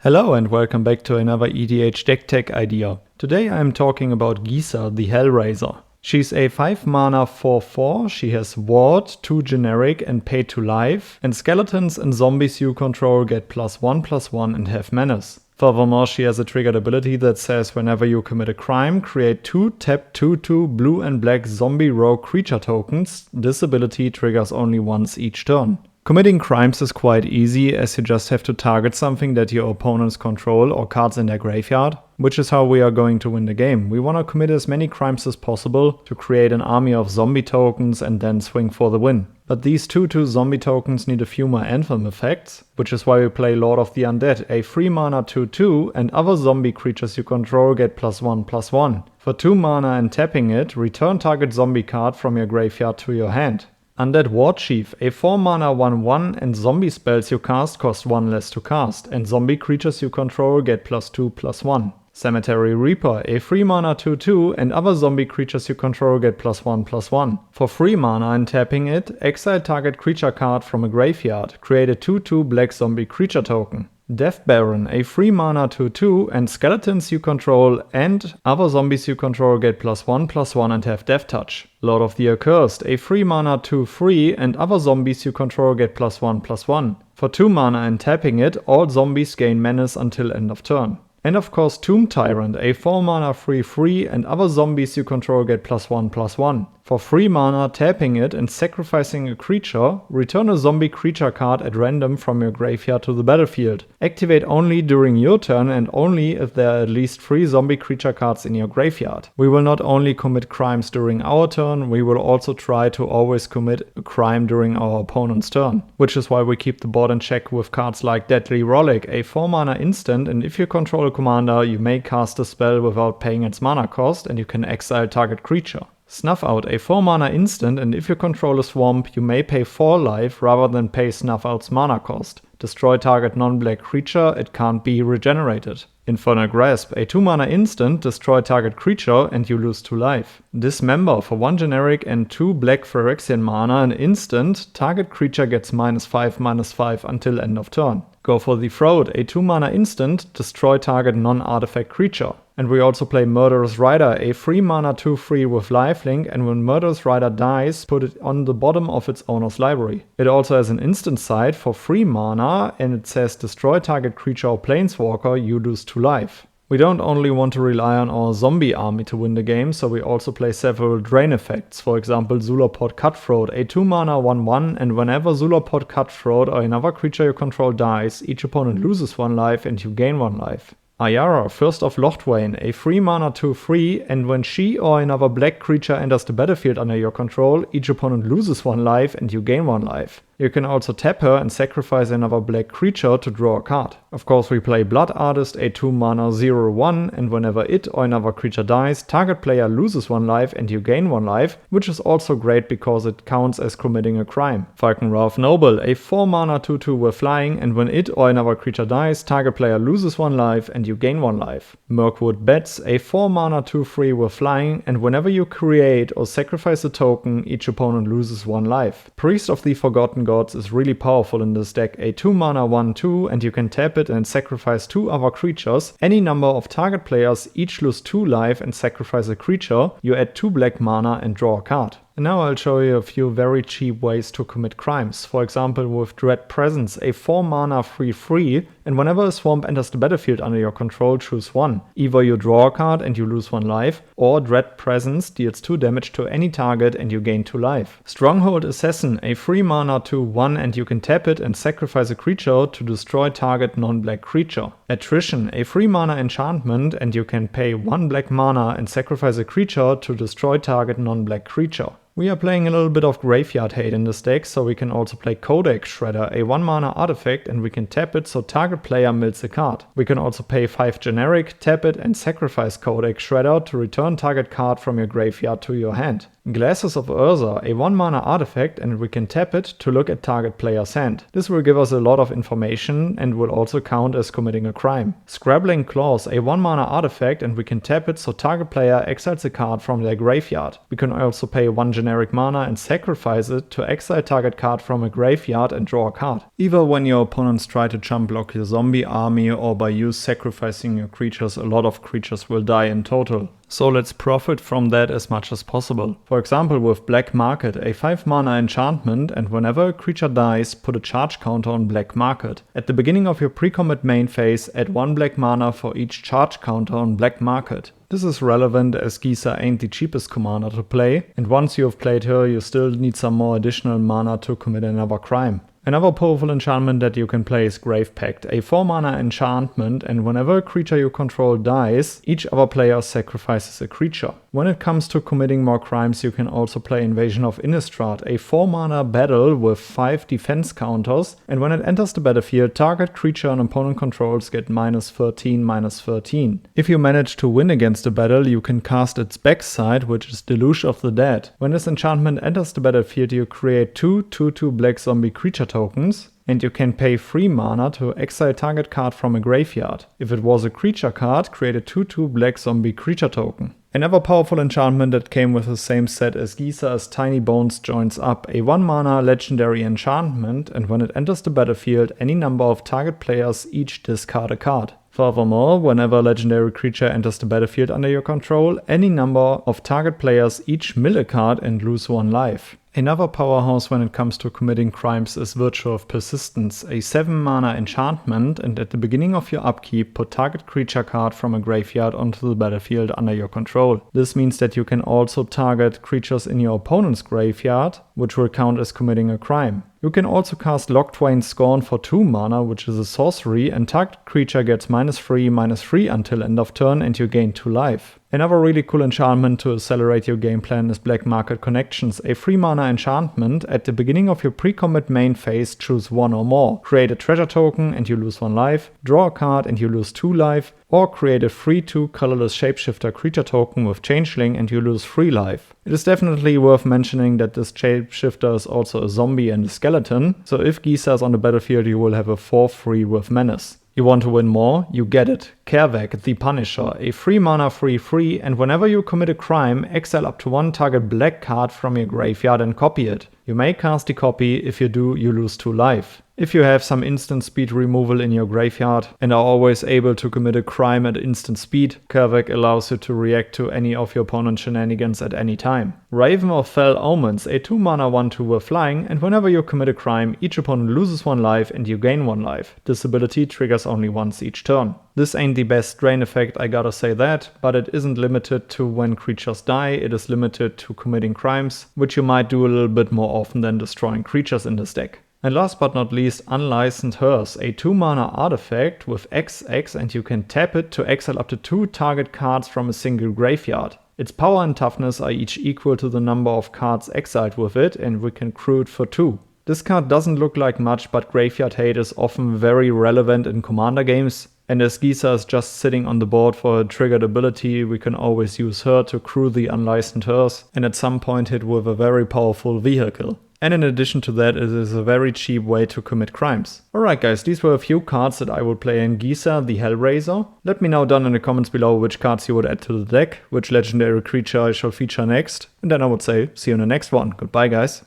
Hello and welcome back to another EDH deck tech idea. Today I am talking about Gisa, the Hellraiser. She's a 5 mana 4/4, she has Ward, 2 generic and pay to life, and skeletons and zombies you control get +1/+1 and have menace. Furthermore, she has a triggered ability that says whenever you commit a crime, create 2 tapped 2/2 blue and black zombie rogue creature tokens. This ability triggers only once each turn. Committing crimes is quite easy, as you just have to target something that your opponents control or cards in their graveyard, which is how we are going to win the game. We want to commit as many crimes as possible to create an army of zombie tokens and then swing for the win. But these 2/2 zombie tokens need a few more Anthem effects, which is why we play Lord of the Undead, a 3 mana 2/2, and other zombie creatures you control get +1/+1. For 2 mana and tapping it, return target zombie card from your graveyard to your hand. Undead War Chief, a 4 mana 1/1, and zombie spells you cast cost 1 less to cast, and zombie creatures you control get +2/+1. Cemetery Reaper, a 3 mana 2/2, and other zombie creatures you control get +1/+1. For 3 mana and tapping it, exile target creature card from a graveyard, create a 2/2 black zombie creature token. Death Baron, a 3 mana 2/2, and skeletons you control and other zombies you control get +1/+1 and have Death Touch. Lord of the Accursed, a 3 mana 2/3, and other zombies you control get +1/+1. For 2 mana and tapping it, all zombies gain menace until end of turn. And of course Tomb Tyrant, a 4 mana 3/3, and other zombies you control get +1/+1. For 3 mana, tapping it and sacrificing a creature, return a zombie creature card at random from your graveyard to the battlefield. Activate only during your turn and only if there are at least 3 zombie creature cards in your graveyard. We will not only commit crimes during our turn, we will also try to always commit a crime during our opponent's turn. Which is why we keep the board in check with cards like Deadly Rollick, a 4 mana instant, and if you control a commander, you may cast a spell without paying its mana cost, and you can exile target creature. Snuff Out, a 4 mana instant, and if you control a swamp, you may pay 4 life rather than pay Snuff Out's mana cost. Destroy target non-black creature, it can't be regenerated. Infernal Grasp, a 2 mana instant, destroy target creature and you lose 2 life. Dismember, for 1 generic and 2 black Phyrexian mana, an instant, target creature gets -5/-5 until end of turn. Go for the Throat, a 2 mana instant, destroy target non-artifact creature. And we also play Murderous Rider, a 3 mana 2/3 with lifelink, and when Murderous Rider dies, put it on the bottom of its owner's library. It also has an instant side for 3 mana, and it says destroy target creature or planeswalker, you lose 2 life. We don't only want to rely on our zombie army to win the game, so we also play several drain effects. For example, Zulaport Cutthroat, a 2 mana 1/1, and whenever Zulaport Cutthroat or another creature you control dies, each opponent loses 1 life and you gain 1 life. Ayara, First of Locthwain, a 3 mana 2/3, and when she or another black creature enters the battlefield under your control, each opponent loses 1 life and you gain 1 life. You can also tap her and sacrifice another black creature to draw a card. Of course, we play Blood Artist, a 2 mana 0/1, and whenever it or another creature dies, target player loses 1 life and you gain 1 life, which is also great because it counts as committing a crime. Falkenrath Noble, a 4 mana 2/2 with flying, and when it or another creature dies, target player loses 1 life and you gain 1 life. Mirkwood Bats, a 4 mana 2/3 with flying, and whenever you create or sacrifice a token, each opponent loses 1 life. Priest of the Forgotten Gods is really powerful in this deck, a 2 mana 1/2, and you can tap it and sacrifice 2 other creatures. Any number of target players each lose 2 life and sacrifice a creature. You add 2 black mana and draw a card. And now I'll show you a few very cheap ways to commit crimes. For example with Dread Presence, a 4 mana 3/3, and whenever a swamp enters the battlefield under your control, choose 1. Either you draw a card and you lose 1 life, or Dread Presence deals 2 damage to any target and you gain 2 life. Stronghold Assassin, a 3 mana 2/1, and you can tap it and sacrifice a creature to destroy target non-black creature. Attrition, a 3 mana enchantment, and you can pay 1 black mana and sacrifice a creature to destroy target non-black creature. We are playing a little bit of Graveyard Hate in this deck, so we can also play Codex Shredder, a 1 mana artifact, and we can tap it so target player mills a card. We can also pay 5 generic, tap it, and sacrifice Codex Shredder to return target card from your graveyard to your hand. Glasses of Urza, a 1-mana artifact, and we can tap it to look at target player's hand. This will give us a lot of information and will also count as committing a crime. Scrabbling Claws, a 1-mana artifact, and we can tap it so target player exiles a card from their graveyard. We can also pay 1 generic mana and sacrifice it to exile target card from a graveyard and draw a card. Either when your opponents try to jump block your zombie army or by you sacrificing your creatures, a lot of creatures will die in total. So let's profit from that as much as possible. For example with Black Market, a 5-mana enchantment, and whenever a creature dies, put a charge counter on Black Market. At the beginning of your pre-combat main phase, add 1 black mana for each charge counter on Black Market. This is relevant as Gisa ain't the cheapest commander to play, and once you have played her, you still need some more additional mana to commit another crime. Another powerful enchantment that you can play is Grave Pact, a 4-mana enchantment, and whenever a creature you control dies, each other player sacrifices a creature. When it comes to committing more crimes, you can also play Invasion of Innistrad, a 4-mana battle with 5 defense counters, and when it enters the battlefield, target creature an opponent controls get -13/-13. If you manage to win against the battle, you can cast its backside, which is Deluge of the Dead. When this enchantment enters the battlefield, you create 2 2/2 black zombie creature tokens, and you can pay 3 mana to exile target card from a graveyard. If it was a creature card, create a 2/2 black zombie creature token. Another powerful enchantment that came with the same set as Gisa is Tiny Bones Joins Up, a 1-mana legendary enchantment, and when it enters the battlefield, any number of target players each discard a card. Furthermore, whenever a legendary creature enters the battlefield under your control, any number of target players each mill a card and lose 1 life. Another powerhouse when it comes to committing crimes is Virtue of Persistence, a 7-mana enchantment, and at the beginning of your upkeep, put target creature card from a graveyard onto the battlefield under your control. This means that you can also target creatures in your opponent's graveyard, which will count as committing a crime. You can also cast Locthwain Scorn for 2 mana, which is a sorcery, and target creature gets -3/-3 until end of turn and you gain 2 life. Another really cool enchantment to accelerate your game plan is Black Market Connections, a 3-mana enchantment. At the beginning of your pre-combat main phase, choose 1 or more. Create a treasure token and you lose 1 life, draw a card and you lose 2 life, or create a 3/2 colorless shapeshifter creature token with Changeling and you lose 3 life. It is definitely worth mentioning that this shapeshifter is also a zombie and a skeleton, so if Gisa is on the battlefield you will have a 4/3 with Menace. You want to win more? You get it. Kervek, the Punisher, a 3-mana 3/3, and whenever you commit a crime, exile up to 1 target black card from your graveyard and copy it. You may cast the copy, if you do, you lose 2 life. If you have some instant speed removal in your graveyard and are always able to commit a crime at instant speed, Kervek allows you to react to any of your opponent's shenanigans at any time. Raven of Fell Omens, a 2-mana 1/2 with flying, and whenever you commit a crime, each opponent loses 1 life and you gain 1 life. This ability triggers only once each turn. This ain't the best drain effect, I gotta say that, but it isn't limited to when creatures die, it is limited to committing crimes, which you might do a little bit more often than destroying creatures in this deck. And last but not least, Unlicensed Hearse, a 2-mana artifact with XX, and you can tap it to exile up to 2 target cards from a single graveyard. Its power and toughness are each equal to the number of cards exiled with it, and we can crew it for 2. This card doesn't look like much, but Graveyard Hate is often very relevant in Commander games, and as Gisa is just sitting on the board for a triggered ability, we can always use her to crew the Unlicensed Hearse, and at some point hit with a very powerful vehicle. And in addition to that, it is a very cheap way to commit crimes. Alright guys, these were a few cards that I would play in Gisa, the Hellraiser. Let me know down in the comments below which cards you would add to the deck, which legendary creature I shall feature next, and then I would say, see you in the next one. Goodbye guys.